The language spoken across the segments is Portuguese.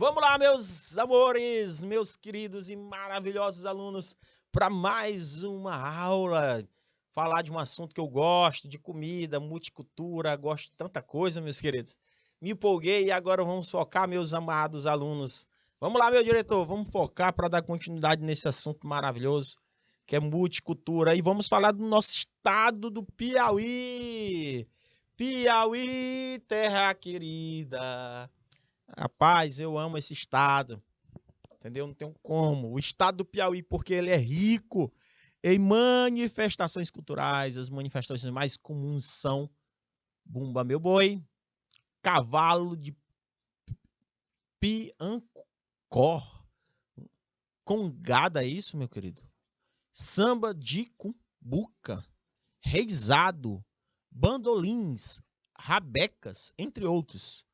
Vamos lá, meus amores, meus queridos e maravilhosos alunos, para mais uma aula. Falar de um assunto que eu gosto, de comida, multicultura, gosto de tanta coisa, meus queridos. Me empolguei e agora vamos focar, meus amados alunos. Vamos lá, meu diretor, vamos focar para dar continuidade nesse assunto maravilhoso, que é multicultura. E vamos falar do nosso estado do Piauí. Piauí, terra querida. Rapaz, eu amo esse estado, entendeu? Não tem como. O estado do Piauí, porque ele é rico em manifestações culturais. As manifestações mais comuns são Bumba Meu Boi, Cavalo de Piancó, Congada, é isso, meu querido? Samba de Cumbuca, Reizado, Bandolins, Rabecas, entre outros.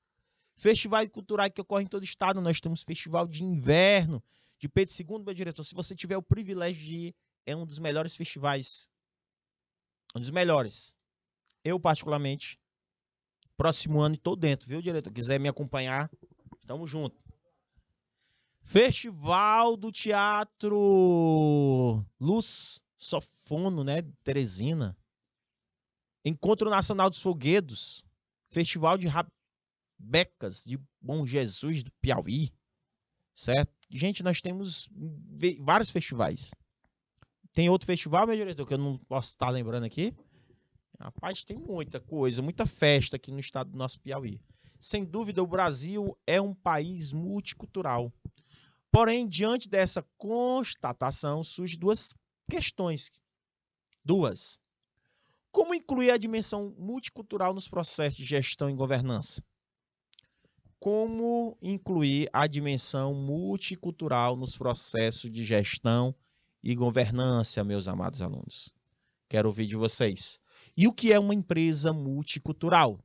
Festivais culturais que ocorrem em todo o estado. Nós temos Festival de Inverno de Pedro II, meu diretor. Se você tiver o privilégio de ir, é um dos melhores festivais. Um dos melhores. Eu, particularmente, próximo ano estou dentro, viu, diretor? Quiser me acompanhar, tamo junto. Festival do Teatro Luz Sofono, né? Teresina. Encontro Nacional dos Foguedos. Festival de Becas de Bom Jesus do Piauí, certo? Gente, nós temos vários festivais. Tem outro festival, meu diretor, que eu não posso estar lembrando aqui. Rapaz, tem muita coisa, muita festa aqui no estado do nosso Piauí. Sem dúvida, o Brasil é um país multicultural. Porém, diante dessa constatação, surgem duas questões. Duas. Como incluir a dimensão multicultural nos processos de gestão e governança? Como incluir a dimensão multicultural nos processos de gestão e governança, meus amados alunos? Quero ouvir de vocês. E o que é uma empresa multicultural?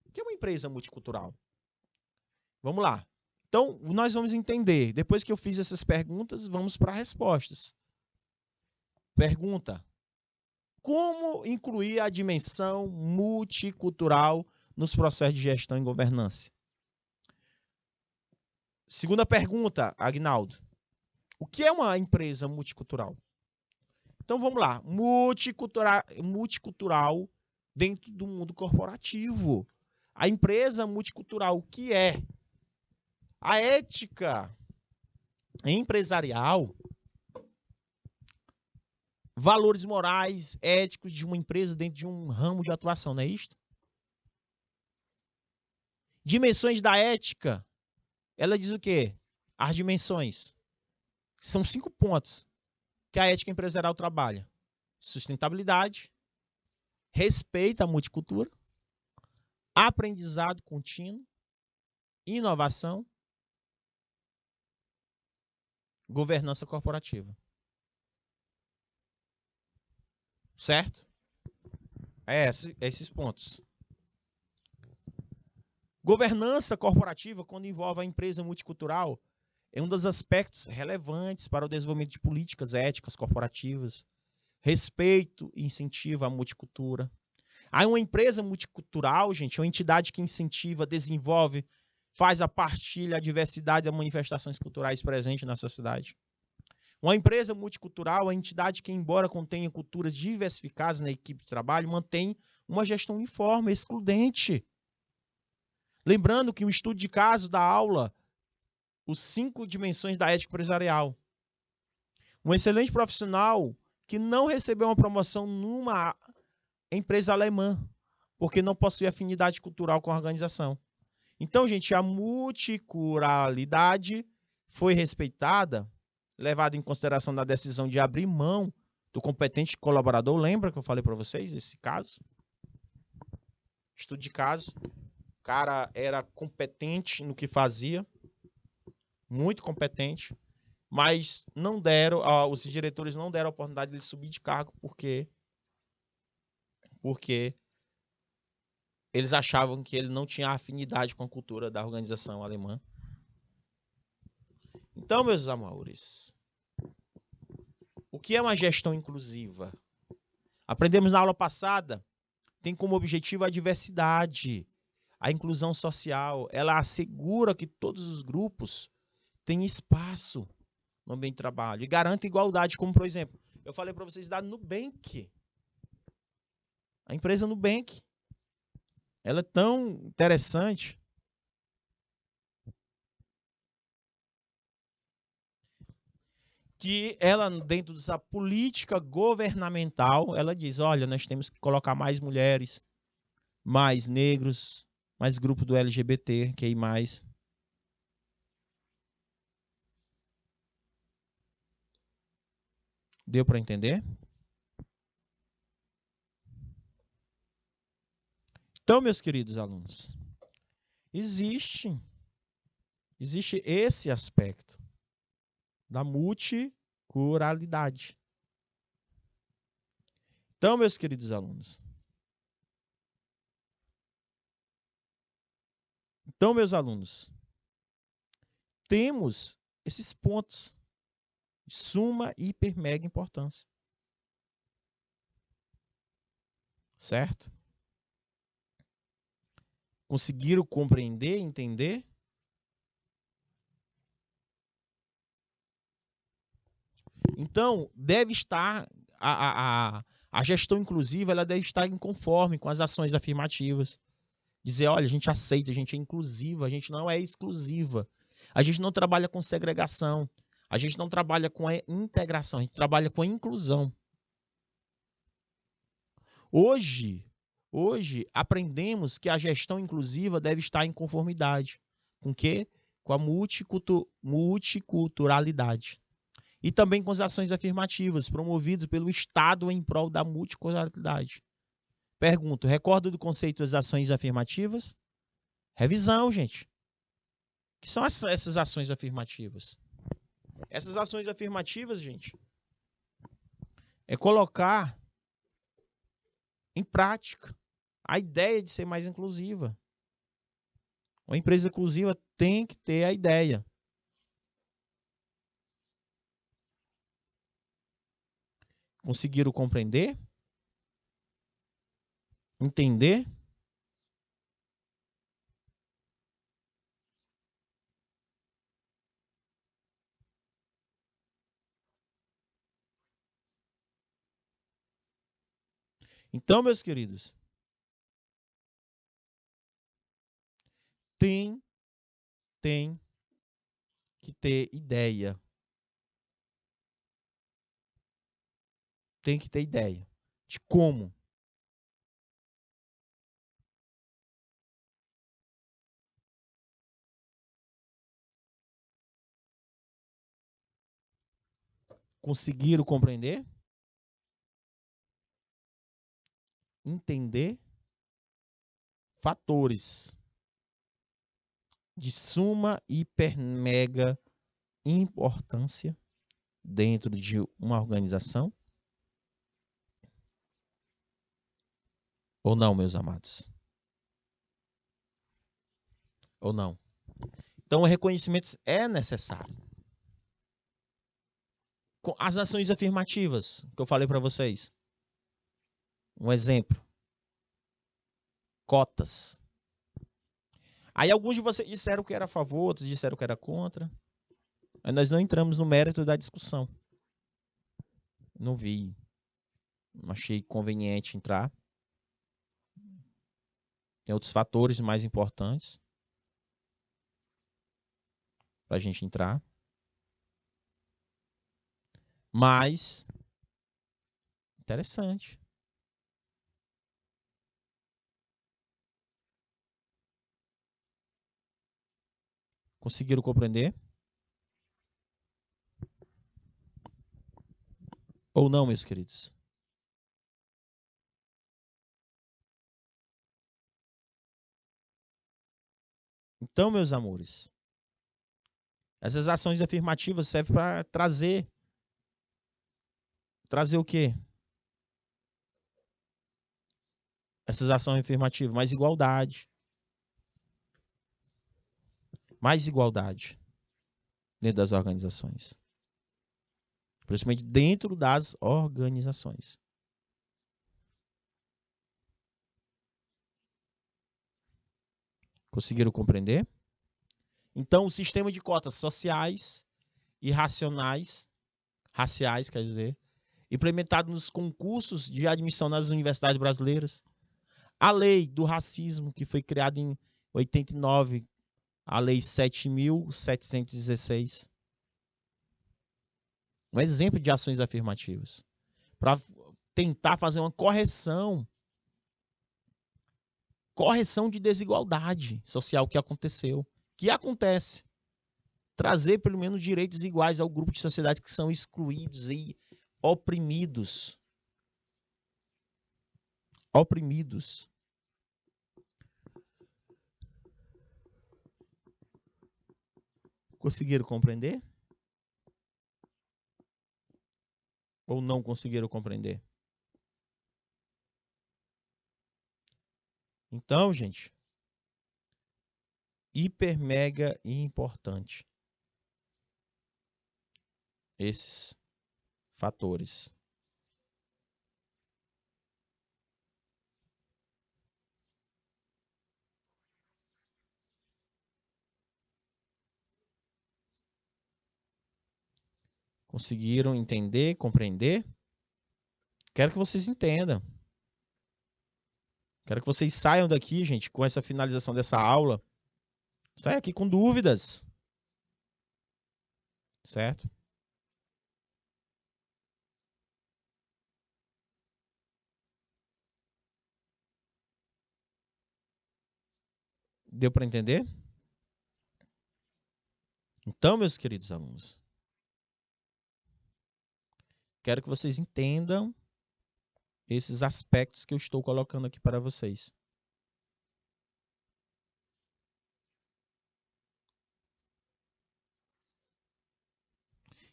O que é uma empresa multicultural? Vamos lá. Então, nós vamos entender. Depois que eu fiz essas perguntas, vamos para as respostas. Pergunta: como incluir a dimensão multicultural nos processos de gestão e governança? Segunda pergunta, Agnaldo. O que é uma empresa multicultural? Então vamos lá. Multicultural dentro do mundo corporativo. A empresa multicultural, o que é? A ética empresarial, valores morais, éticos de uma empresa dentro de um ramo de atuação, não é isto? Dimensões da ética. Ela diz o quê? As dimensões. São 5 pontos que a ética empresarial trabalha: sustentabilidade, respeito à multicultura, aprendizado contínuo, inovação, governança corporativa. Certo? Esses pontos. Governança corporativa, quando envolve a empresa multicultural, é um dos aspectos relevantes para o desenvolvimento de políticas éticas corporativas, respeito e incentivo à multicultura. Aí uma empresa multicultural, gente, é uma entidade que incentiva, desenvolve, faz a partilha, a diversidade das manifestações culturais presentes na sociedade. Uma empresa multicultural é uma entidade que, embora contenha culturas diversificadas na equipe de trabalho, mantém uma gestão uniforme, excludente. Lembrando que o estudo de caso da aula, os 5 dimensões da ética empresarial. Um excelente profissional que não recebeu uma promoção numa empresa alemã, porque não possui afinidade cultural com a organização. Então, gente, a multiculturalidade foi respeitada, levada em consideração na decisão de abrir mão do competente colaborador. Lembra que eu falei para vocês esse caso? Estudo de caso. O cara era competente no que fazia, muito competente, mas não deram, os diretores não deram a oportunidade de ele subir de cargo porque eles achavam que ele não tinha afinidade com a cultura da organização alemã. Então, meus amores, o que é uma gestão inclusiva? Aprendemos na aula passada, tem como objetivo a diversidade, A inclusão social, ela assegura que todos os grupos têm espaço no ambiente de trabalho e garante igualdade, como, por exemplo, eu falei para vocês da Nubank. A empresa Nubank, ela é tão interessante que ela, dentro dessa política governamental, ela diz, olha, nós temos que colocar mais mulheres, mais negros, mais grupo do LGBT, que aí mais. Deu para entender? Então, meus queridos alunos, existe esse aspecto da multiculturalidade. Então, meus queridos alunos, meus alunos, temos esses pontos de suma, hiper, mega importância. Certo? Conseguiram compreender, entender? Então, deve estar a gestão inclusiva, ela deve estar em conforme com as ações afirmativas. Dizer, olha, a gente aceita, a gente é inclusiva, a gente não é exclusiva. A gente não trabalha com segregação. A gente não trabalha com a integração, a gente trabalha com a inclusão. Hoje aprendemos que a gestão inclusiva deve estar em conformidade. Com o quê? Com a multiculturalidade. E também com as ações afirmativas, promovidas pelo Estado em prol da multiculturalidade. Pergunto, recorda do conceito das ações afirmativas? Revisão, gente. O que são essas ações afirmativas? Essas ações afirmativas, gente, é colocar em prática a ideia de ser mais inclusiva. Uma empresa inclusiva tem que ter a ideia. Conseguiram compreender? Entender? Então, meus queridos, tem que ter ideia. Tem que ter ideia de como. Conseguiram compreender? Entender fatores de suma, hiper, mega importância dentro de uma organização? Ou não, meus amados? Ou não? Então, o reconhecimento é necessário. As ações afirmativas que eu falei para vocês. Um exemplo. Cotas. Aí alguns de vocês disseram que era a favor, outros disseram que era contra. Mas nós não entramos no mérito da discussão. Não vi. Não achei conveniente entrar. Tem outros fatores mais importantes para a gente entrar. Mas, interessante. Conseguiram compreender? Ou não, meus queridos? Então, meus amores, essas ações afirmativas servem para trazer o quê? Essas ações afirmativas, mais igualdade. Mais igualdade dentro das organizações. Principalmente dentro das organizações. Conseguiram compreender? Então, o sistema de cotas sociais e raciais, quer dizer, implementado nos concursos de admissão nas universidades brasileiras. A lei do racismo, que foi criada em 89, a lei 7.716. Um exemplo de ações afirmativas. Para tentar fazer uma correção de desigualdade social que aconteceu, que acontece. Trazer pelo menos direitos iguais ao grupo de sociedade que são excluídos e oprimidos. Oprimidos. Conseguiram compreender? Ou não conseguiram compreender? Então, gente, hiper, mega e importante. Esses fatores. Conseguiram entender, compreender? Quero que vocês entendam. Quero que vocês saiam daqui, gente, com essa finalização dessa aula. Saiam aqui com dúvidas. Certo? Deu para entender? Então, meus queridos alunos, quero que vocês entendam esses aspectos que eu estou colocando aqui para vocês.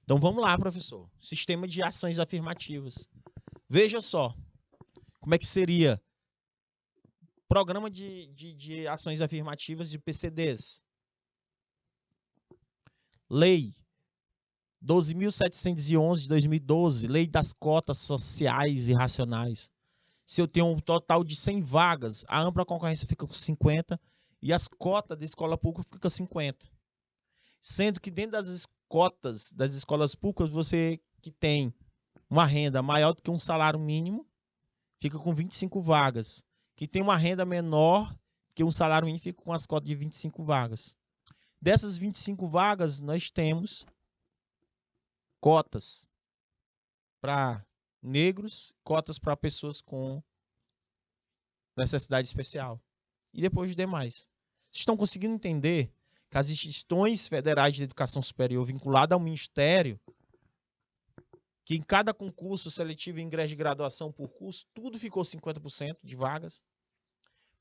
Então vamos lá, professor. Sistema de ações afirmativas. Veja só como é que seria programa de ações afirmativas de PCDs. Lei 12.711 de 2012, Lei das Cotas Sociais e Racionais. Se eu tenho um total de 100 vagas, a ampla concorrência fica com 50 e as cotas da escola pública ficam com 50. Sendo que dentro das cotas das escolas públicas, você que tem uma renda maior do que um salário mínimo, fica com 25 vagas. Que tem uma renda menor que um salário mínimo, fica com as cotas de 25 vagas. Dessas 25 vagas, nós temos cotas para negros, cotas para pessoas com necessidade especial. E depois os demais. Vocês estão conseguindo entender que as instituições federais de educação superior vinculadas ao Ministério, que em cada concurso seletivo e ingresso de graduação por curso, tudo ficou 50% de vagas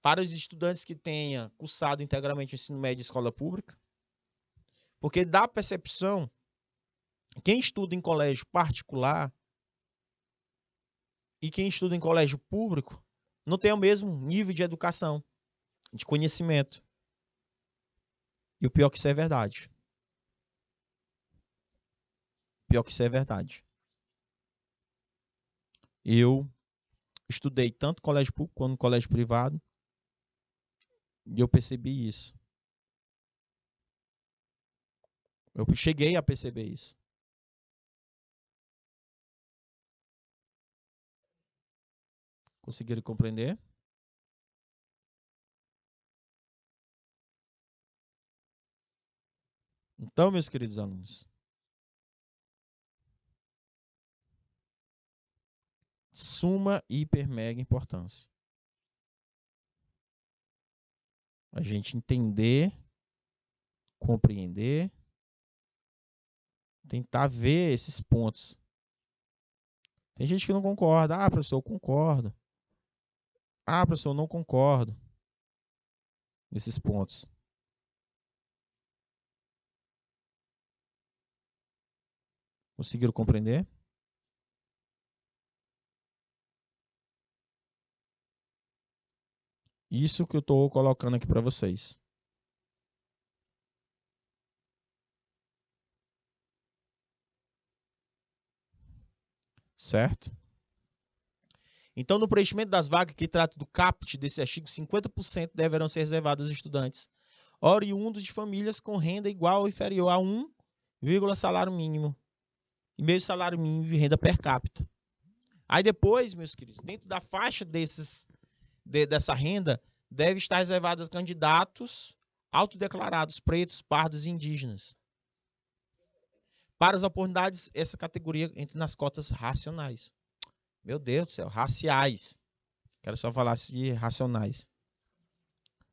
para os estudantes que tenham cursado integralmente o ensino médio e escola pública? Porque dá percepção, quem estuda em colégio particular e quem estuda em colégio público não tem o mesmo nível de educação, de conhecimento. E o pior que isso é verdade. Pior que isso é verdade. Eu estudei tanto colégio público quanto colégio privado e eu percebi isso. Eu cheguei a perceber isso. Conseguiram compreender? Então, meus queridos alunos, suma, hiper, mega importância. A gente entender, compreender, tentar ver esses pontos. Tem gente que não concorda. Ah, professor, eu concordo. Ah, professor, eu não concordo. Nesses pontos. Conseguiram compreender? Isso que eu estou colocando aqui para vocês. Certo? Então, no preenchimento das vagas que trata do caput desse artigo, 50% deverão ser reservados aos estudantes oriundos de famílias com renda igual ou inferior a 1, salário mínimo e meio salário mínimo de renda per capita. Aí depois, meus queridos, dentro da faixa dessa renda, deve estar reservada a candidatos autodeclarados, pretos, pardos e indígenas. Para as oportunidades, essa categoria entra nas cotas racionais. Meu Deus do céu, raciais. Quero só falar de racionais.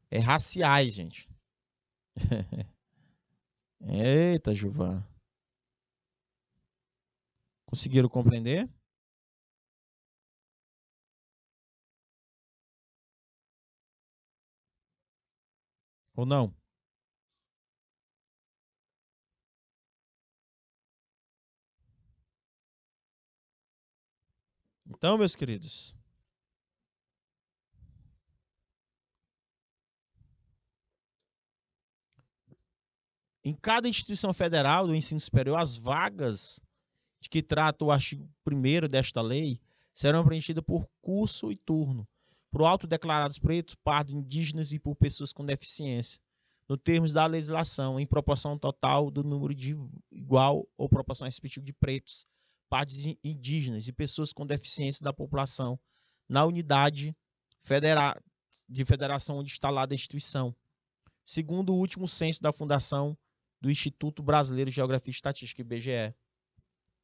É raciais, gente. Eita, Juvan. Conseguiram compreender? Ou não? Então, meus queridos, em cada instituição federal do ensino superior, as vagas de que trata o artigo 1º desta lei serão preenchidas por curso e turno, por autodeclarados pretos, pardos, indígenas e por pessoas com deficiência, no termos da legislação, em proporção total do número de igual ou proporção respectiva de pretos, pardos indígenas e pessoas com deficiência da população na unidade de federação onde está instalada a instituição, segundo o último censo da Fundação do Instituto Brasileiro de Geografia e Estatística, IBGE.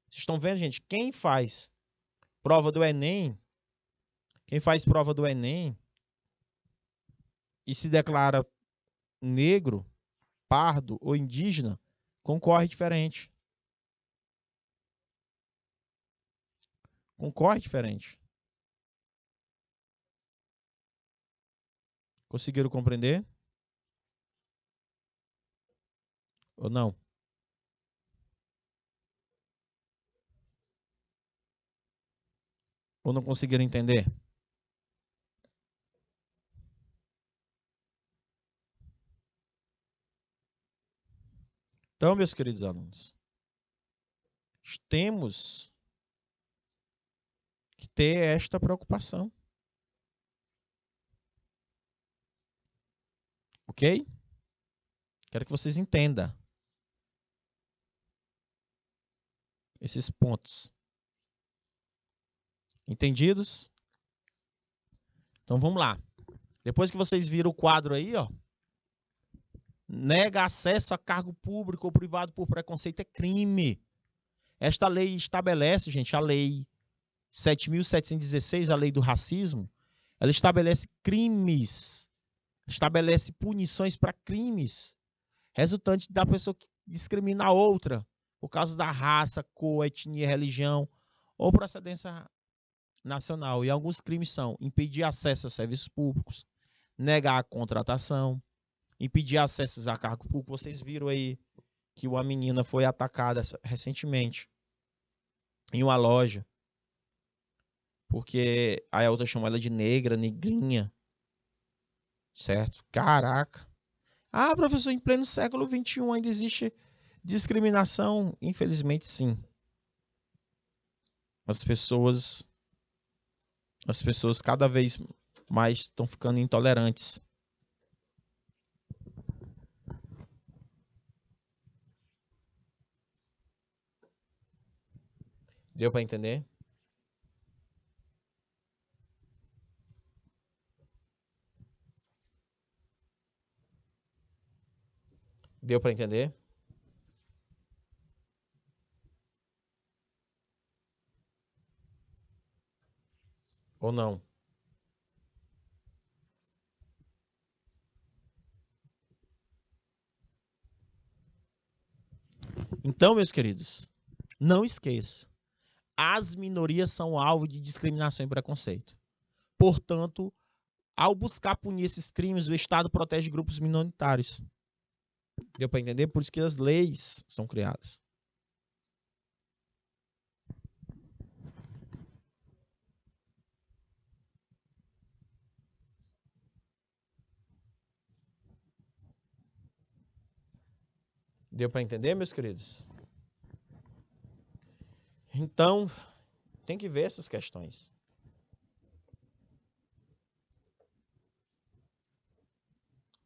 Vocês estão vendo, gente? Quem faz prova do Enem, e se declara negro, pardo ou indígena, concorre diferente. Concorre diferente. Conseguiram compreender? Ou não? Ou não conseguiram entender? Então, meus queridos alunos, temos que ter esta preocupação. Ok? Quero que vocês entendam esses pontos. Entendidos? Então vamos lá. Depois que vocês viram o quadro aí, ó, nega acesso a cargo público ou privado por preconceito é crime. Esta lei estabelece, gente, a lei 7.716, a lei do racismo, ela estabelece crimes, estabelece punições para crimes resultantes da pessoa que discrimina a outra por causa da raça, cor, etnia, religião ou procedência nacional. E alguns crimes são impedir acesso a serviços públicos, negar a contratação, impedir acesso a cargo público. Vocês viram aí que uma menina foi atacada recentemente em uma loja, porque a outra chamou ela de negra, negrinha, certo? Caraca. Ah, professor, em pleno século XXI ainda existe discriminação? Infelizmente, sim. As pessoas cada vez mais estão ficando intolerantes. Deu para entender? Deu para entender? Ou não? Então, meus queridos, não esqueça. As minorias são alvo de discriminação e preconceito. Portanto, ao buscar punir esses crimes, o Estado protege grupos minoritários. Deu para entender? Por isso que as leis são criadas. Deu para entender, meus queridos? Então, tem que ver essas questões.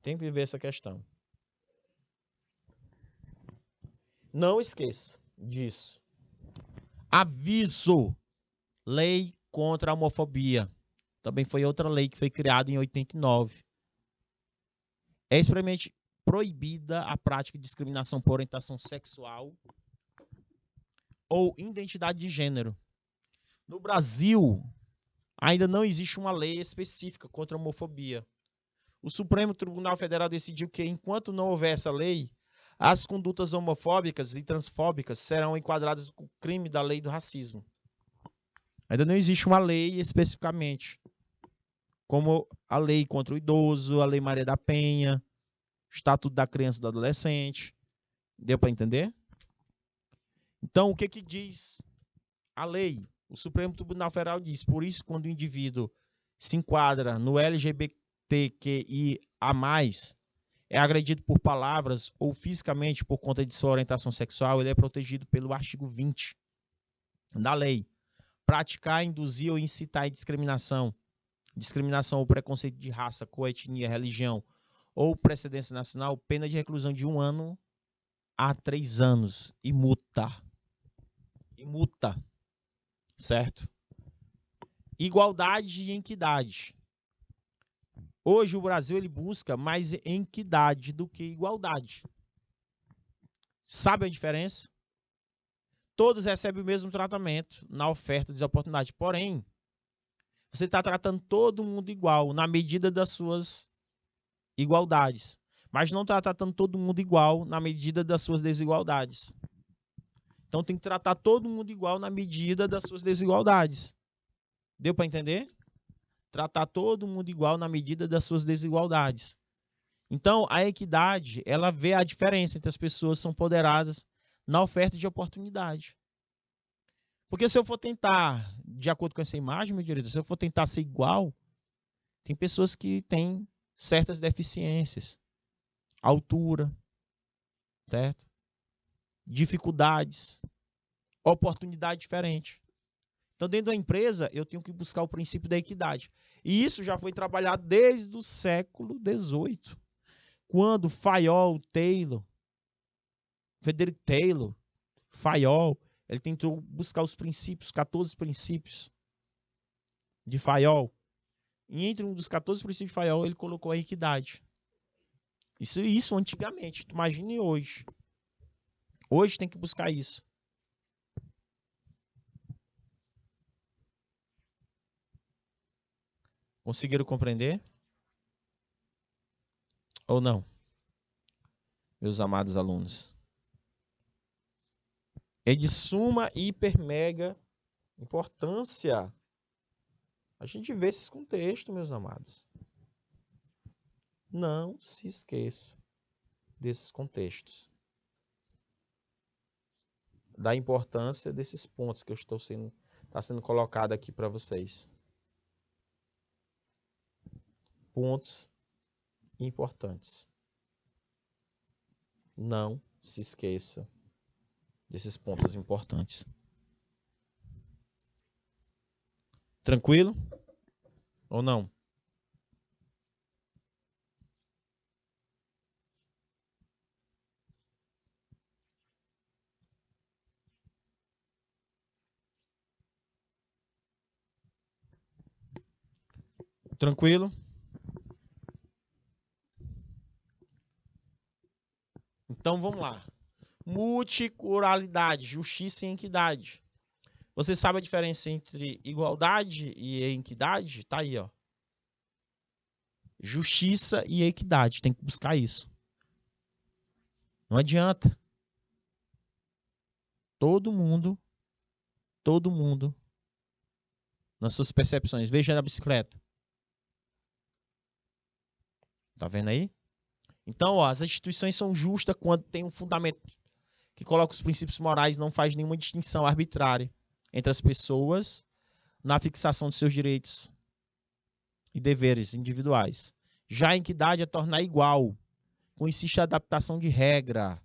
Tem que ver essa questão. Não esqueça disso. Aviso. Lei contra a homofobia. Também foi outra lei que foi criada em 89. É extremamente proibida a prática de discriminação por orientação sexual ou identidade de gênero. No Brasil, ainda não existe uma lei específica contra a homofobia. O Supremo Tribunal Federal decidiu que, enquanto não houver essa lei, as condutas homofóbicas e transfóbicas serão enquadradas com o crime da lei do racismo. Ainda não existe uma lei especificamente, como a lei contra o idoso, a lei Maria da Penha, Estatuto da Criança e do Adolescente. Deu para entender? Então, o que diz a lei? O Supremo Tribunal Federal diz, por isso, quando o indivíduo se enquadra no LGBTQIA+, é agredido por palavras ou fisicamente por conta de sua orientação sexual, ele é protegido pelo artigo 20 da lei. Praticar, induzir ou incitar a discriminação ou preconceito de raça, cor, etnia, religião ou precedência nacional, pena de reclusão de 1 ano a 3 anos e multa. Certo? Igualdade e equidade. Hoje o Brasil ele busca mais equidade do que igualdade. Sabe a diferença? Todos recebem o mesmo tratamento na oferta de oportunidade. Porém, você está tratando todo mundo igual, na medida das suas igualdades. Mas não está tratando todo mundo igual na medida das suas desigualdades. Então tem que tratar todo mundo igual na medida das suas desigualdades. Deu para entender? Tratar todo mundo igual na medida das suas desigualdades. Então, a equidade, ela vê a diferença entre as pessoas que são ponderadas na oferta de oportunidade. Porque se eu for tentar, de acordo com essa imagem, meu diretor, se eu for tentar ser igual, tem pessoas que têm certas deficiências. Altura, certo? Dificuldades, oportunidade diferente. Então, dentro da empresa, eu tenho que buscar o princípio da equidade. E isso já foi trabalhado desde o século XVIII, quando Fayol, Frederick Taylor, Fayol, ele tentou buscar os princípios, 14 princípios de Fayol. E entre um dos 14 princípios de Fayol, ele colocou a equidade. Isso antigamente, imagine hoje. Hoje tem que buscar isso. Conseguiram compreender? Ou não? Meus amados alunos. É de suma, hiper, mega importância a gente vê esses contextos, meus amados. Não se esqueça desses contextos. Da importância desses pontos que está sendo colocado aqui para vocês. Pontos importantes. Não se esqueça desses pontos importantes. Tranquilo? Ou não? Tranquilo? Então vamos lá. Multiculturalidade, justiça e equidade. Você sabe a diferença entre igualdade e equidade? Tá aí, ó. Justiça e equidade, tem que buscar isso. Não adianta. Todo mundo, nas suas percepções. Veja na bicicleta. Tá vendo aí? Então, ó, as instituições são justas quando tem um fundamento que coloca os princípios morais, não faz nenhuma distinção arbitrária entre as pessoas na fixação de seus direitos e deveres individuais. Já a equidade é tornar igual, consiste a adaptação de regra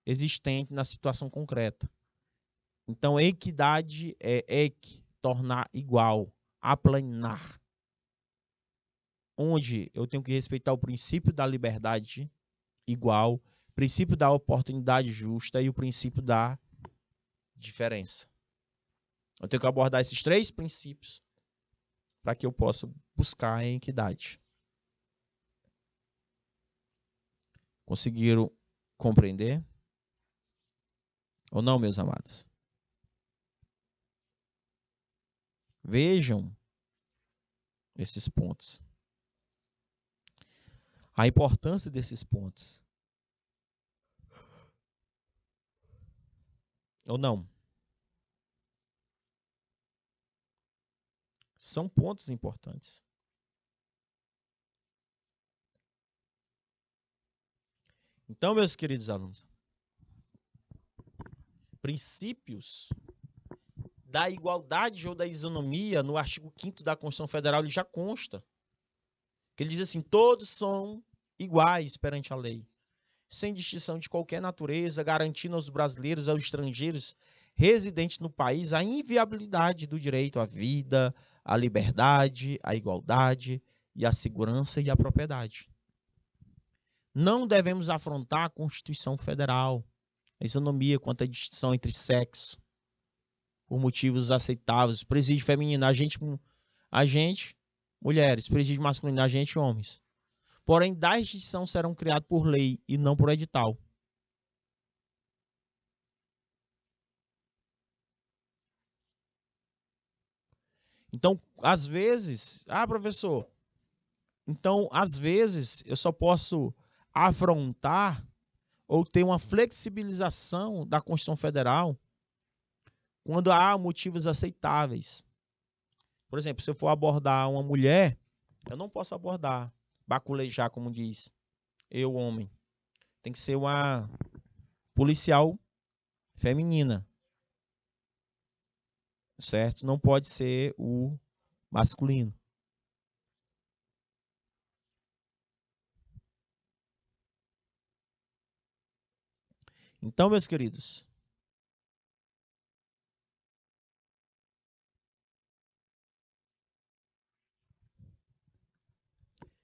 existente na situação concreta. Então, equidade é tornar igual, aplanar. onde eu tenho que respeitar o princípio da liberdade igual, princípio da oportunidade justa e o princípio da diferença. Eu tenho que abordar esses 3 princípios para que eu possa buscar a equidade. Conseguiram compreender? Ou não, meus amados? Vejam esses pontos. A importância desses pontos. Ou não? São pontos importantes. Então, meus queridos alunos, princípios da igualdade ou da isonomia no artigo 5º da Constituição Federal ele já consta. Que ele diz assim, todos são iguais perante a lei, sem distinção de qualquer natureza, garantindo aos brasileiros e aos estrangeiros residentes no país a inviolabilidade do direito à vida, à liberdade, à igualdade e à segurança e à propriedade. Não devemos afrontar a Constituição Federal, a isonomia quanto à distinção entre sexo, por motivos aceitáveis, presídio feminino, agente mulheres, presídio masculino, agente homens. Porém, da distinção serão criados por lei e não por edital. Então, às vezes, professor, então, às vezes, eu só posso afrontar ou ter uma flexibilização da Constituição Federal quando há motivos aceitáveis. Por exemplo, se eu for abordar uma mulher, eu não posso abordar, baculejar, como diz, eu, homem. Tem que ser uma policial feminina. Certo? Não pode ser o masculino. Então, meus queridos,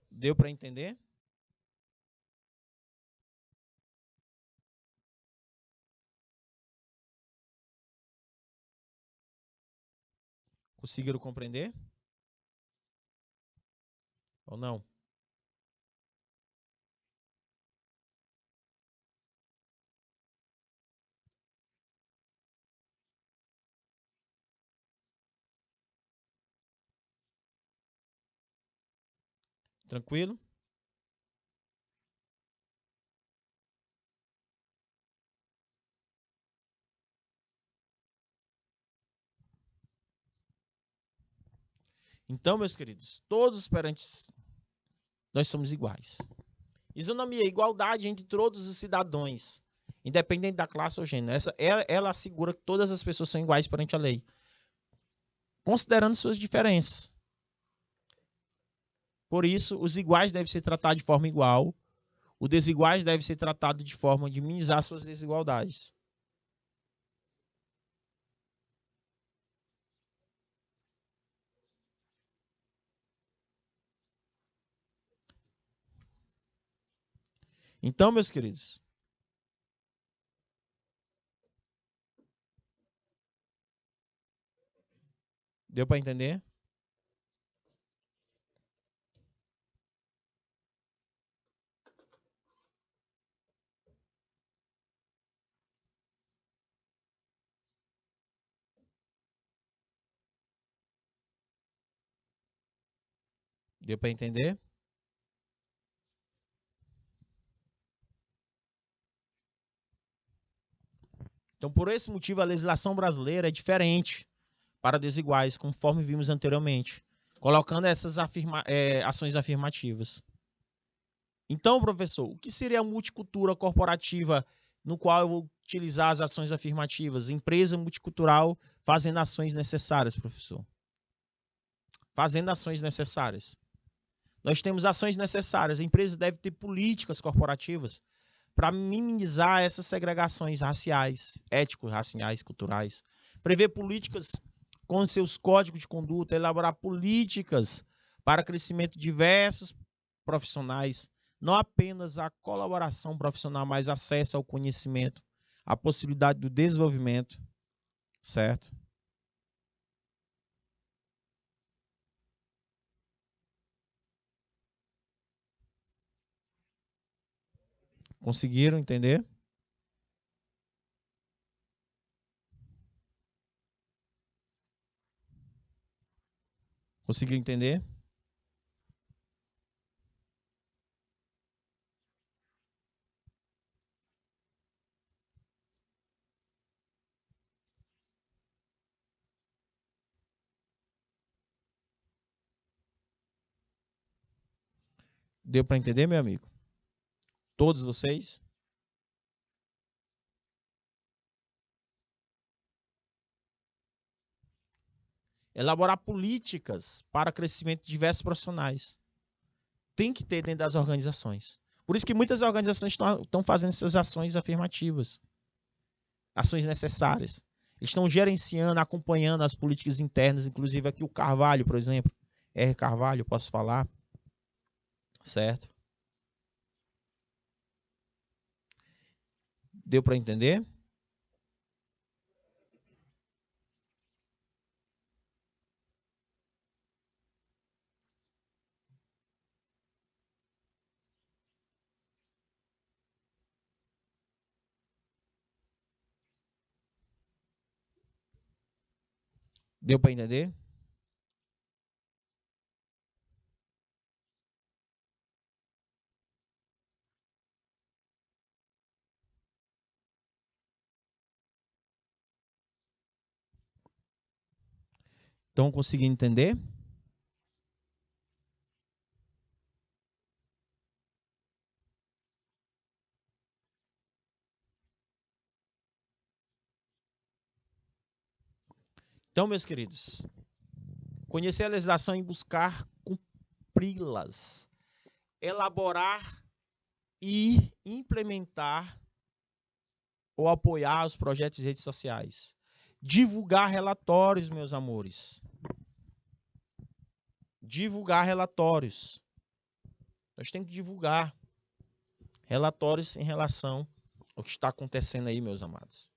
deu para entender? Conseguiram compreender? Ou não? Tranquilo? Então, meus queridos, todos perante nós somos iguais. Isonomia, igualdade entre todos os cidadãos, independente da classe ou gênero. Ela assegura que todas as pessoas são iguais perante a lei, considerando suas diferenças. Por isso, os iguais devem ser tratados de forma igual, os desiguais devem ser tratados de forma de minimizar suas desigualdades. Então, meus queridos, deu para entender? Deu para entender? Então, por esse motivo, a legislação brasileira é diferente para desiguais, conforme vimos anteriormente, colocando essas ações afirmativas. Então, professor, o que seria a multicultura corporativa no qual eu vou utilizar as ações afirmativas? Empresa multicultural fazendo ações necessárias, professor. Fazendo ações necessárias. Nós temos ações necessárias. A empresa deve ter políticas corporativas para minimizar essas segregações raciais, éticos, raciais, culturais. Prever políticas com seus códigos de conduta, elaborar políticas para crescimento de diversos profissionais, não apenas a colaboração profissional, mas acesso ao conhecimento, a possibilidade do desenvolvimento, certo? Conseguiram entender? Conseguiram entender? Deu para entender, meu amigo? Todos vocês? Elaborar políticas para crescimento de diversos profissionais. Tem que ter dentro das organizações. Por isso que muitas organizações estão fazendo essas ações afirmativas, ações necessárias. Eles estão gerenciando, acompanhando as políticas internas, inclusive aqui o Carvalho, por exemplo, R. Carvalho, posso falar, certo? Deu para entender? Deu para entender? Estão conseguindo entender? Então, meus queridos, conhecer a legislação e buscar cumpri-las, elaborar e implementar ou apoiar os projetos de redes sociais, divulgar relatórios, meus amores, divulgar relatórios. Nós temos que divulgar relatórios em relação ao que está acontecendo aí, meus amados.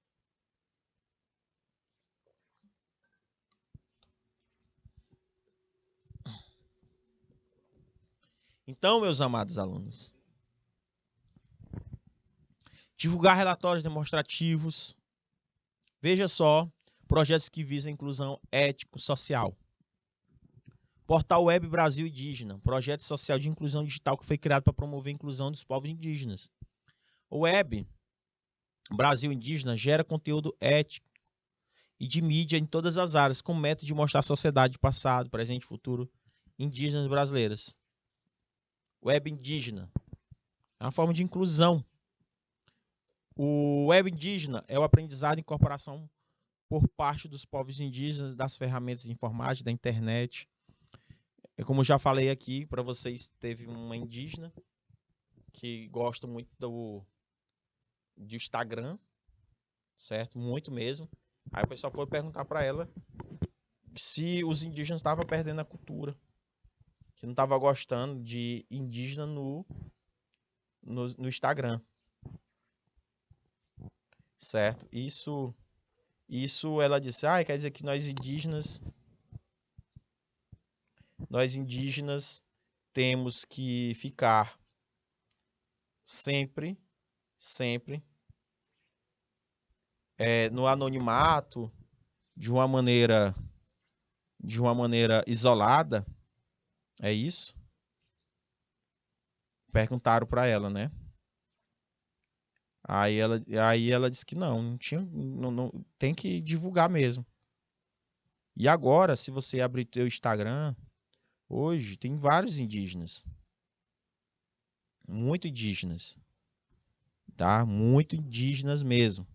Então, meus amados alunos, divulgar relatórios demonstrativos. Veja só, projetos que visam a inclusão ético-social. Portal Web Brasil Indígena, projeto social de inclusão digital que foi criado para promover a inclusão dos povos indígenas. O Web Brasil Indígena gera conteúdo ético e de mídia em todas as áreas, com método de mostrar a sociedade passado, presente e futuro indígenas brasileiras. Web Indígena é uma forma de inclusão. O Web Indígena é o aprendizado e incorporação por parte dos povos indígenas das ferramentas de informática, da internet. Como já falei aqui para vocês, teve uma indígena que gosta muito do Instagram, certo? Muito mesmo. Aí o pessoal foi perguntar para ela se os indígenas estavam perdendo a cultura, que não estava gostando de indígena no Instagram, certo? Isso ela disse, quer dizer que nós indígenas temos que ficar sempre no anonimato, de uma maneira isolada. É isso? Perguntaram para ela, né? Aí ela disse que não tinha, não, tem que divulgar mesmo. E agora, se você abrir teu Instagram, hoje tem vários indígenas. Muito indígenas. Tá? Muito indígenas mesmo.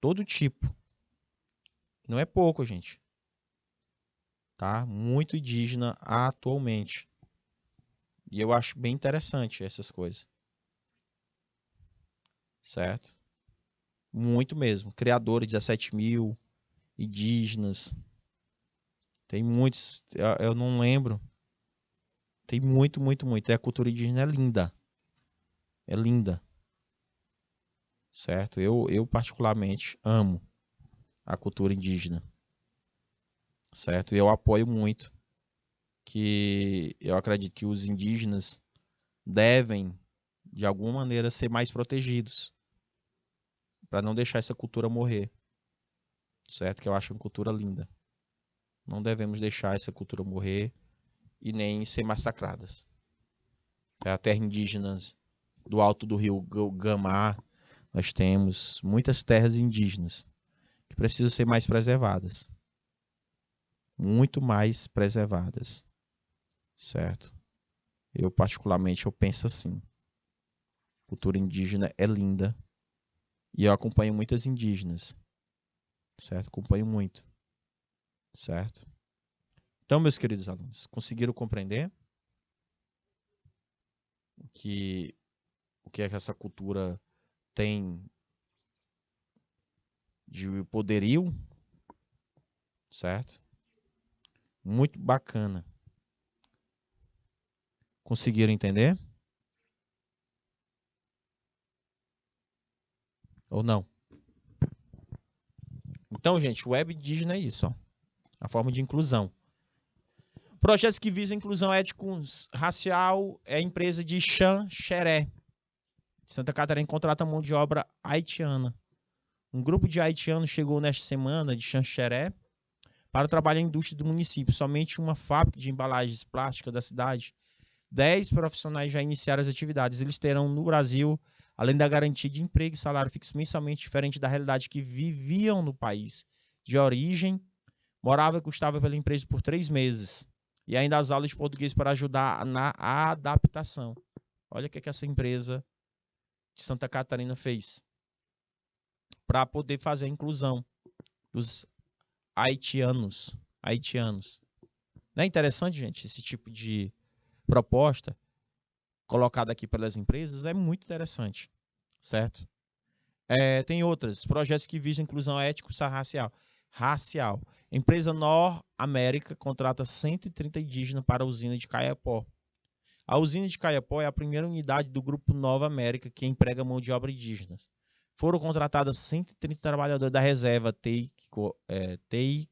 Todo tipo. Não é pouco, gente. Tá? Muito indígena atualmente. E eu acho bem interessante essas coisas. Certo? Muito mesmo. Criadores, 17 mil indígenas. Tem muitos, eu não lembro. Tem muito, muito, muito. E a cultura indígena é linda. É linda. Certo? Eu particularmente amo a cultura indígena. Certo? E eu apoio muito que eu acredito que os indígenas devem, de alguma maneira, ser mais protegidos para não deixar essa cultura morrer. Certo? Que eu acho uma cultura linda. Não devemos deixar essa cultura morrer e nem ser massacradas. É a terra indígena do alto do rio Gamá, nós temos muitas terras indígenas que precisam ser mais preservadas. Muito mais preservadas. Certo? Eu particularmente eu penso assim. A cultura indígena é linda e eu acompanho muitas indígenas. Certo? Acompanho muito. Certo? Então, meus queridos alunos, conseguiram compreender que o que é que essa cultura tem de poderio, certo? Muito bacana. Conseguiram entender? Ou não? Então, gente, o web indígena é isso, ó. A forma de inclusão. Projetos que visam inclusão étnico-racial é a empresa de Xanxeré. Santa Catarina contrata mão de obra haitiana. Um grupo de haitianos chegou nesta semana de Xanxeré para trabalhar em indústria do município. Somente uma fábrica de embalagens plásticas da cidade. 10 profissionais já iniciaram as atividades. Eles terão no Brasil, além da garantia de emprego e salário fixo mensalmente diferente da realidade que viviam no país de origem, morava e custava pela empresa por 3 meses. E ainda as aulas de português para ajudar na adaptação. Olha o que essa empresa de Santa Catarina fez para poder fazer a inclusão dos haitianos. Não é interessante, gente, esse tipo de proposta colocada aqui pelas empresas? É muito interessante, certo? Tem outras, projetos que visam inclusão étnico-racial. Empresa Nor América contrata 130 indígenas para a usina de Caiapó. A usina de Caiapó é a primeira unidade do Grupo Nova América que emprega mão de obra indígena. Foram contratadas 130 trabalhadores da reserva Teicué,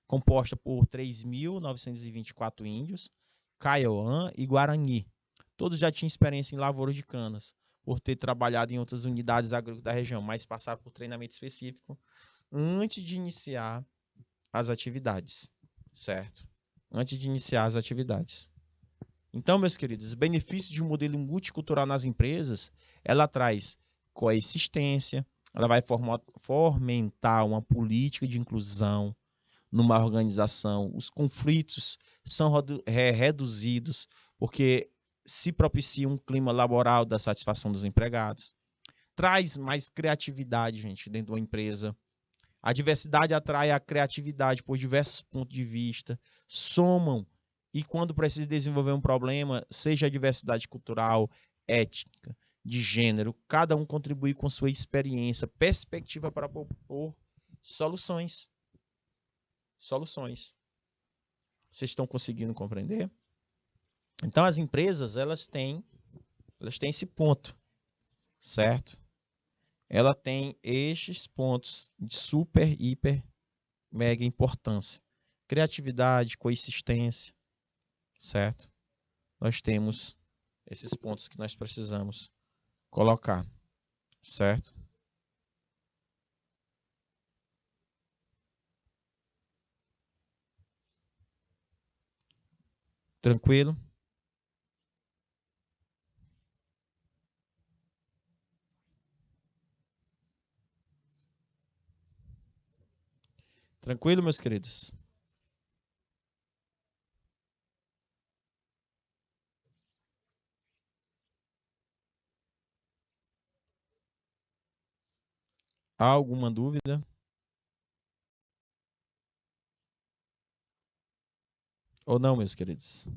composta por 3.924 índios, Kaiowã e Guarani. Todos já tinham experiência em lavouras de canas, por ter trabalhado em outras unidades agrícolas da região, mas passaram por treinamento específico antes de iniciar as atividades, certo? Antes de iniciar as atividades. Então, meus queridos, os benefícios de um modelo multicultural nas empresas, ela traz coexistência, ela vai fomentar uma política de inclusão numa organização, os conflitos são reduzidos, porque se propicia um clima laboral da satisfação dos empregados, traz mais criatividade, gente, dentro de uma empresa. A diversidade atrai a criatividade por diversos pontos de vista, somam e quando precisa desenvolver um problema, seja a diversidade cultural, étnica, de gênero, cada um contribui com sua experiência, perspectiva para propor soluções. Vocês estão conseguindo compreender? Então as empresas, elas têm esse ponto, certo? Ela tem estes pontos de super, hiper, mega importância. Criatividade, coexistência, certo? Nós temos esses pontos que nós precisamos colocar, certo? Tranquilo? Tranquilo, meus queridos? Há alguma dúvida? Ou não, meus queridos?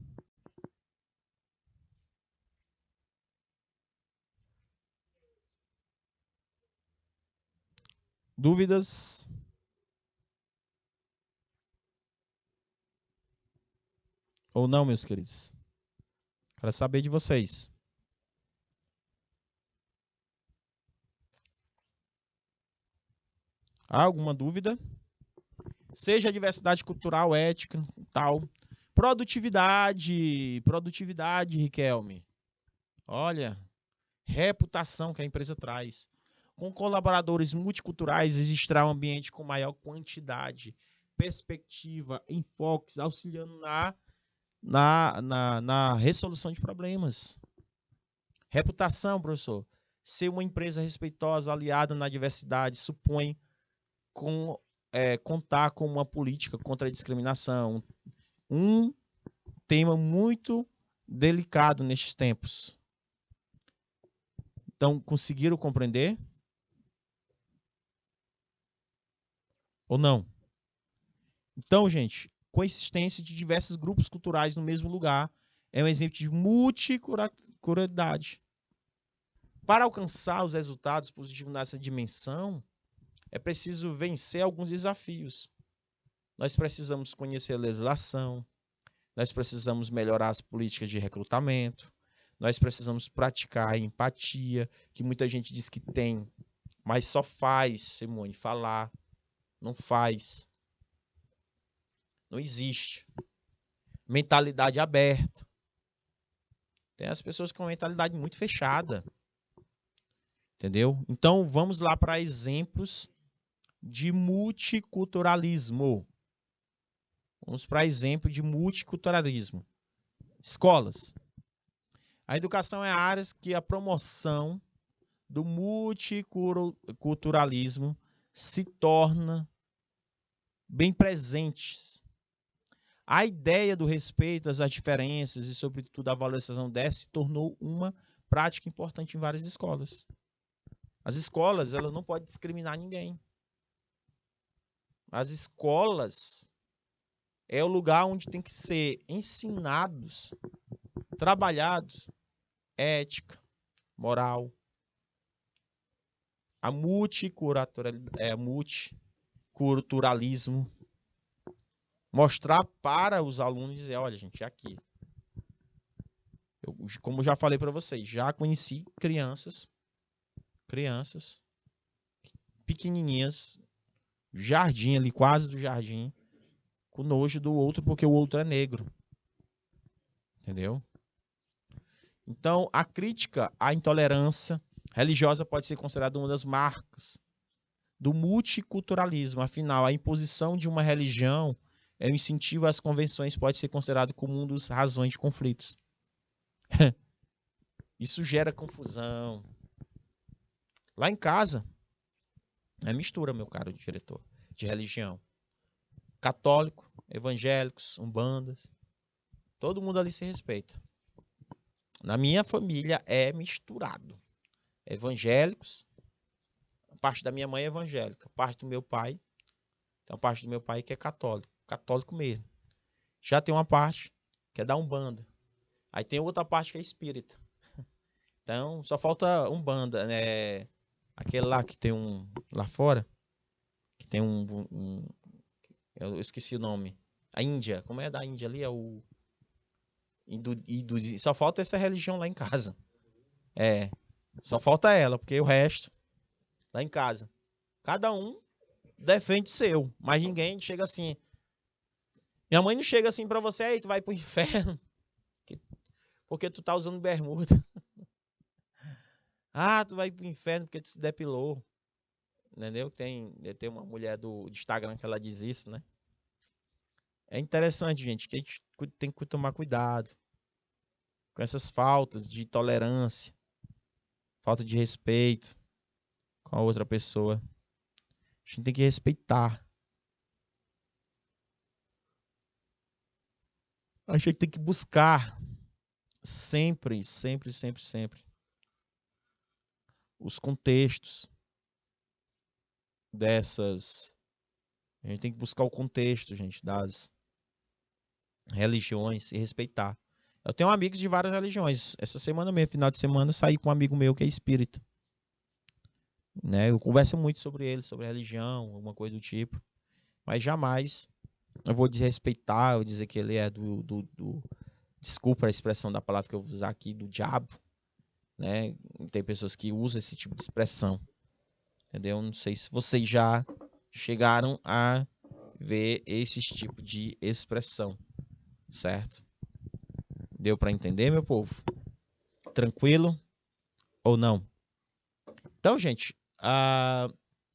Dúvidas? Ou não, meus queridos? Quero saber de vocês. Há alguma dúvida? Seja diversidade cultural, ética, tal. Produtividade, Riquelme. Olha, reputação que a empresa traz. Com colaboradores multiculturais, existirá um ambiente com maior quantidade, perspectiva, enfoques, auxiliando na resolução de problemas. Reputação, professor. Ser uma empresa respeitosa, aliada na diversidade, supõe contar com uma política contra a discriminação. Um tema muito delicado nestes tempos. Então, conseguiram compreender? Ou não? Então, gente, coexistência de diversos grupos culturais no mesmo lugar é um exemplo de multiculturalidade. Para alcançar os resultados positivos nessa dimensão, é preciso vencer alguns desafios. Nós precisamos conhecer a legislação, nós precisamos melhorar as políticas de recrutamento, nós precisamos praticar a empatia, que muita gente diz que tem, mas só faz, Simone, falar, não faz. Não existe. Mentalidade aberta. Tem as pessoas com mentalidade muito fechada. Entendeu? Então, vamos lá para exemplos de multiculturalismo. Vamos para exemplo de multiculturalismo. Escolas. A educação é a área que a promoção do multiculturalismo se torna bem presente. A ideia do respeito às diferenças e, sobretudo, a valorização dessa se tornou uma prática importante em várias escolas. As escolas, elas não podem discriminar ninguém. As escolas é o lugar onde tem que ser ensinados, trabalhados, ética, moral, a multiculturalismo, mostrar para os alunos e dizer, olha, gente, é aqui. Eu, como já falei para vocês, já conheci crianças pequenininhas, jardim ali, quase do jardim, com nojo do outro porque o outro é negro. Entendeu? Então, a crítica à intolerância religiosa pode ser considerada uma das marcas do multiculturalismo. Afinal, a imposição de uma religião é um incentivo às convenções, pode ser considerado como uma das razões de conflitos. Isso gera confusão. Lá em casa, é mistura, meu caro diretor, de religião. Católico, evangélicos, umbandas, todo mundo ali se respeita. Na minha família é misturado. Evangélicos, a parte da minha mãe é evangélica, a parte do meu pai, tem uma parte do meu pai que é católico, católico mesmo. Já tem uma parte que é da Umbanda. Aí tem outra parte que é espírita. Então, só falta Umbanda, né? Aquele lá que tem um lá fora, que tem eu esqueci o nome. A Índia, como é da Índia ali? É o só falta essa religião lá em casa. É, só falta ela, porque o resto lá em casa. Cada um defende seu, mas ninguém chega assim. Minha mãe não chega assim pra você, aí tu vai pro inferno, porque tu tá usando bermuda. Ah, tu vai pro inferno porque tu se depilou. Entendeu? Tem uma mulher do Instagram que ela diz isso, né? É interessante, gente, que a gente tem que tomar cuidado com essas faltas de tolerância, falta de respeito com a outra pessoa. A gente tem que respeitar. A gente tem que buscar sempre os contextos dessas. A gente tem que buscar o contexto, gente, das religiões e respeitar. Eu tenho amigos de várias religiões. Essa semana mesmo, final de semana, eu saí com um amigo meu que é espírita. Né? Eu converso muito sobre ele, sobre religião, alguma coisa do tipo. Mas jamais eu vou desrespeitar, eu vou dizer que ele é desculpa a expressão da palavra que eu vou usar aqui, do diabo, né? Tem pessoas que usam esse tipo de expressão, entendeu? Não sei se vocês já chegaram a ver esse tipo de expressão, certo? Deu para entender, meu povo? Tranquilo ou não? Então, gente,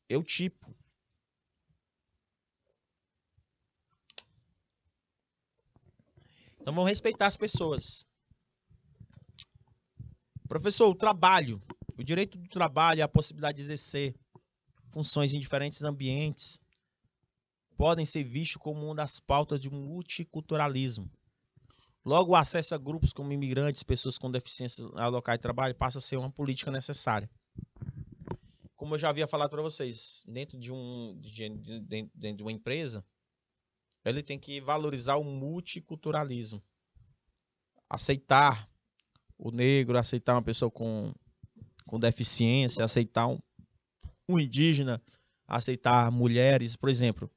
eu tipo. Então, vamos respeitar as pessoas. Professor, o trabalho, o direito do trabalho, a possibilidade de exercer funções em diferentes ambientes podem ser vistos como uma das pautas de multiculturalismo. Logo, o acesso a grupos como imigrantes, pessoas com deficiências ao local de trabalho passa a ser uma política necessária. Como eu já havia falado para vocês, dentro de uma empresa, ele tem que valorizar o multiculturalismo. Aceitar o negro, aceitar uma pessoa com deficiência, aceitar um indígena, aceitar mulheres, por exemplo.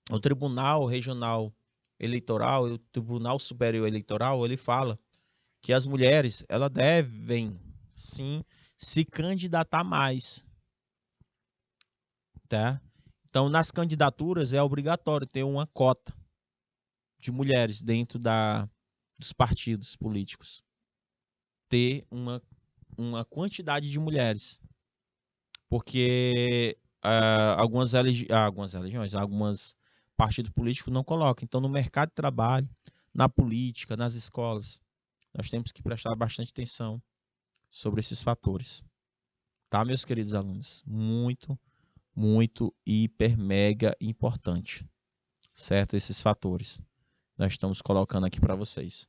O Tribunal Regional Eleitoral, o Tribunal Superior Eleitoral, ele fala que as mulheres, elas devem, sim, se candidatar mais, tá? Então, nas candidaturas é obrigatório ter uma cota de mulheres dentro dos partidos políticos. Ter uma quantidade de mulheres. Porque algumas religiões, alguns partidos políticos não colocam. Então, no mercado de trabalho, na política, nas escolas, nós temos que prestar bastante atenção sobre esses fatores. Tá, meus queridos alunos? Muito, muito, hiper, mega importante. Certo? Esses fatores. Nós estamos colocando aqui para vocês.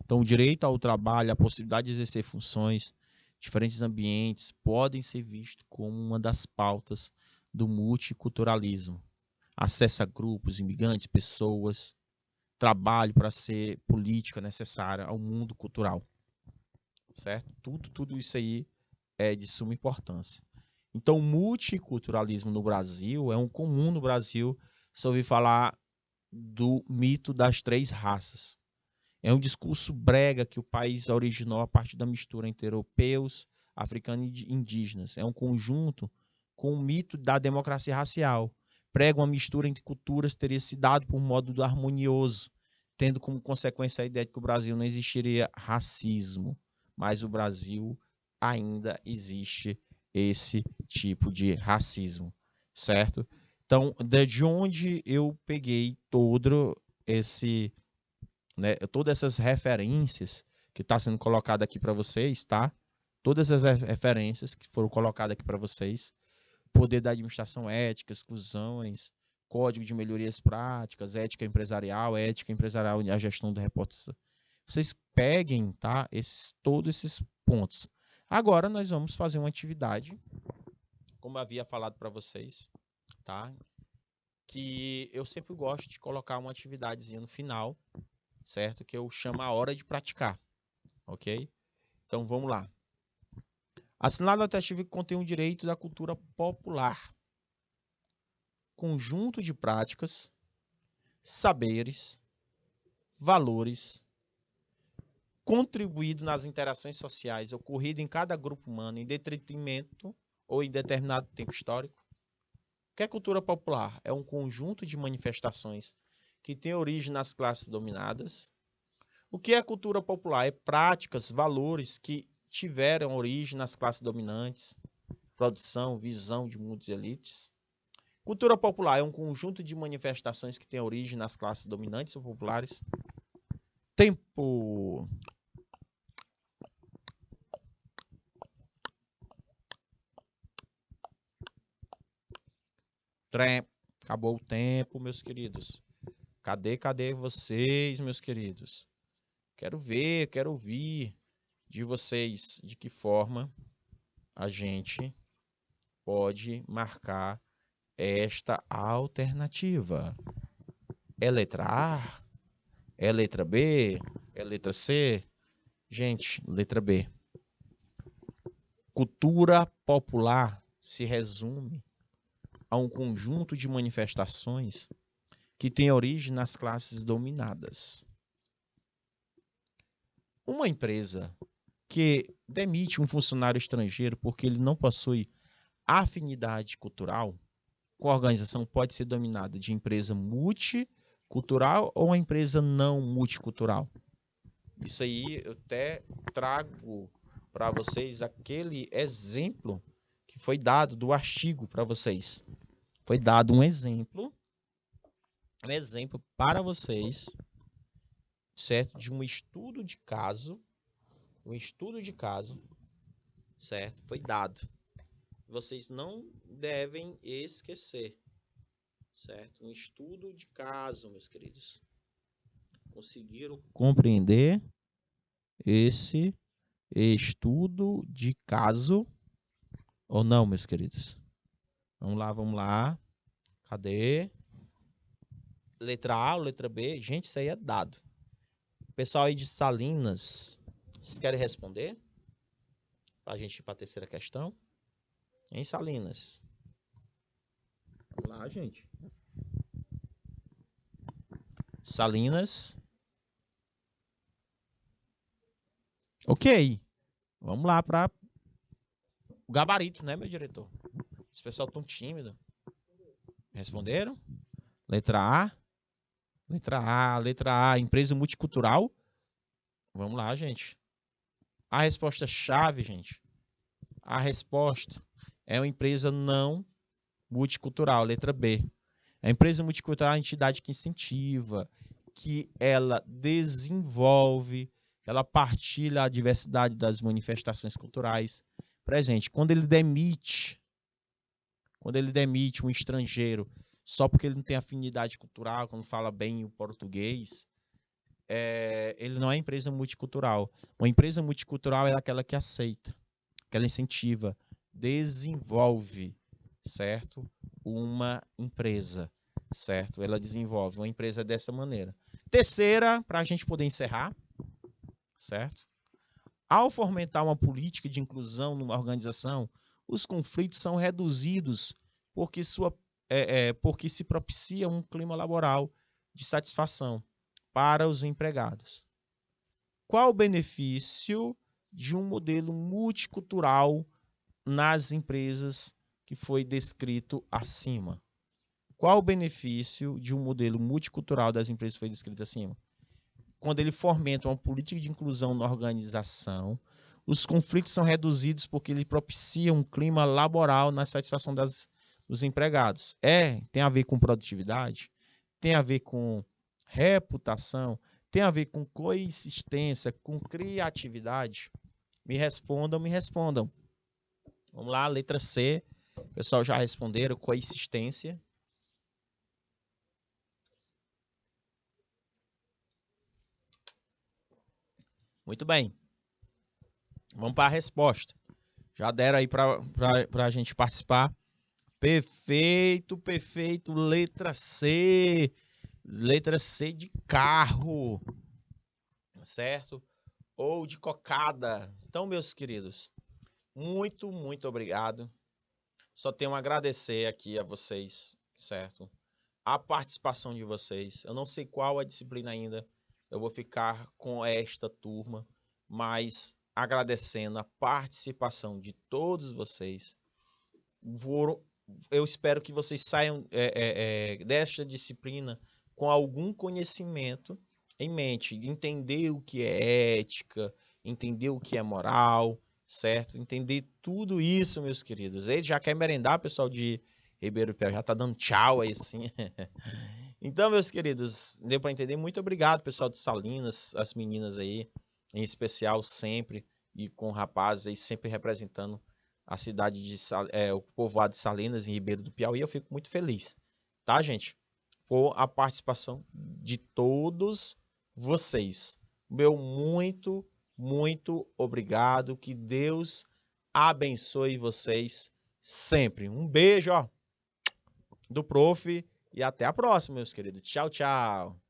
Então, o direito ao trabalho, a possibilidade de exercer funções, diferentes ambientes, podem ser vistos como uma das pautas do multiculturalismo. Acesso a grupos, imigrantes, pessoas, trabalho para ser política necessária ao mundo cultural. Certo? Tudo isso aí é de suma importância. Então, o multiculturalismo no Brasil é um comum no Brasil. Se ouvir falar do mito das três raças. É um discurso brega que o país originou a partir da mistura entre europeus, africanos e indígenas. É um conjunto com o mito da democracia racial. Prega uma mistura entre culturas teria se dado por modo harmonioso, tendo como consequência a ideia de que o Brasil não existiria racismo, mas o Brasil ainda existe esse tipo de racismo, certo? Então, de onde eu peguei todo esse, né, todas essas referências que está sendo colocado aqui para vocês, tá? Todas as referências que foram colocadas aqui para vocês, poder da administração ética, exclusões, código de melhorias práticas, ética empresarial e a gestão da reportação. Vocês peguem, tá? Todos esses pontos. Agora nós vamos fazer uma atividade, como eu havia falado para vocês, tá? Que eu sempre gosto de colocar uma atividadezinha no final, certo? Que eu chamo a hora de praticar, ok? Então vamos lá. Assinalado atestivo que contém o direito da cultura popular. Conjunto de práticas, saberes, valores, contribuído nas interações sociais ocorrido em cada grupo humano em detrimento ou em determinado tempo histórico. O que é cultura popular? É um conjunto de manifestações que tem origem nas classes dominadas. O que é cultura popular? É práticas, valores que tiveram origem nas classes dominantes, produção, visão de muitos elites. Cultura popular é um conjunto de manifestações que tem origem nas classes dominantes ou populares. Tempo. Acabou o tempo, meus queridos. Cadê vocês, meus queridos? Quero ver, quero ouvir de vocês de que forma a gente pode marcar esta alternativa. É letra A? É letra B? É letra C? Gente, letra B. Cultura popular se resume a um conjunto de manifestações que tem origem nas classes dominadas. Uma empresa que demite um funcionário estrangeiro porque ele não possui afinidade cultural com a organização pode ser dominada de empresa multicultural ou uma empresa não multicultural. Isso aí eu até trago para vocês aquele exemplo que foi dado do artigo para vocês. Foi dado um exemplo para vocês, certo? De um estudo de caso, certo? Foi dado. Vocês não devem esquecer, certo? Um estudo de caso, meus queridos. Conseguiram compreender esse estudo de caso ou não, meus queridos? Vamos lá. Cadê? Letra A ou letra B? Gente, isso aí é dado. Pessoal aí de Salinas, vocês querem responder? Para a gente ir para a terceira questão. Em Salinas. Vamos lá, gente. Salinas. Ok. Vamos lá para o gabarito, né, meu diretor? Esse pessoal tão tímido. Responderam? Letra A. Letra A. Empresa multicultural. Vamos lá, gente. A resposta chave, gente. A resposta é uma empresa não multicultural. Letra B. A empresa multicultural é uma entidade que incentiva, que ela desenvolve, ela partilha a diversidade das manifestações culturais presentes. Quando ele demite um estrangeiro só porque ele não tem afinidade cultural, quando fala bem o português, ele não é empresa multicultural. Uma empresa multicultural é aquela que aceita, que ela incentiva, desenvolve, certo? Uma empresa, certo? Ela desenvolve uma empresa dessa maneira. Terceira, para a gente poder encerrar, certo? Ao fomentar uma política de inclusão numa organização, os conflitos são reduzidos porque se propicia um clima laboral de satisfação para os empregados. Qual o benefício de um modelo multicultural nas empresas que foi descrito acima? Qual o benefício de um modelo multicultural das empresas que foi descrito acima? Quando ele fomenta uma política de inclusão na organização, os conflitos são reduzidos porque ele propicia um clima laboral na satisfação dos empregados. Tem a ver com produtividade, tem a ver com reputação, tem a ver com coexistência, com criatividade? Me respondam. Vamos lá, letra C. O pessoal já responderam, coexistência. Muito bem. Vamos para a resposta. Já deram aí para a gente participar. Perfeito. Letra C. Letra C de carro. Certo? Ou de cocada. Então, meus queridos, muito obrigado. Só tenho a agradecer aqui a vocês, certo? A participação de vocês. Eu não sei qual a disciplina ainda. Eu vou ficar com esta turma, mas agradecendo a participação de todos vocês. Eu espero que vocês saiam desta disciplina com algum conhecimento em mente, entender o que é ética, entender o que é moral, certo? Entender tudo isso, meus queridos. Ele já quer merendar, pessoal de Ribeirão Preto, já tá dando tchau aí, assim. Então, meus queridos, deu para entender? Muito obrigado, pessoal de Salinas, as meninas aí, em especial sempre, e com rapazes aí, sempre representando a cidade o povoado de Salinas, em Ribeiro do Piauí. Eu fico muito feliz, tá, gente? Por a participação de todos vocês. Meu muito obrigado. Que Deus abençoe vocês sempre. Um beijo, ó, do prof. E até a próxima, meus queridos. Tchau.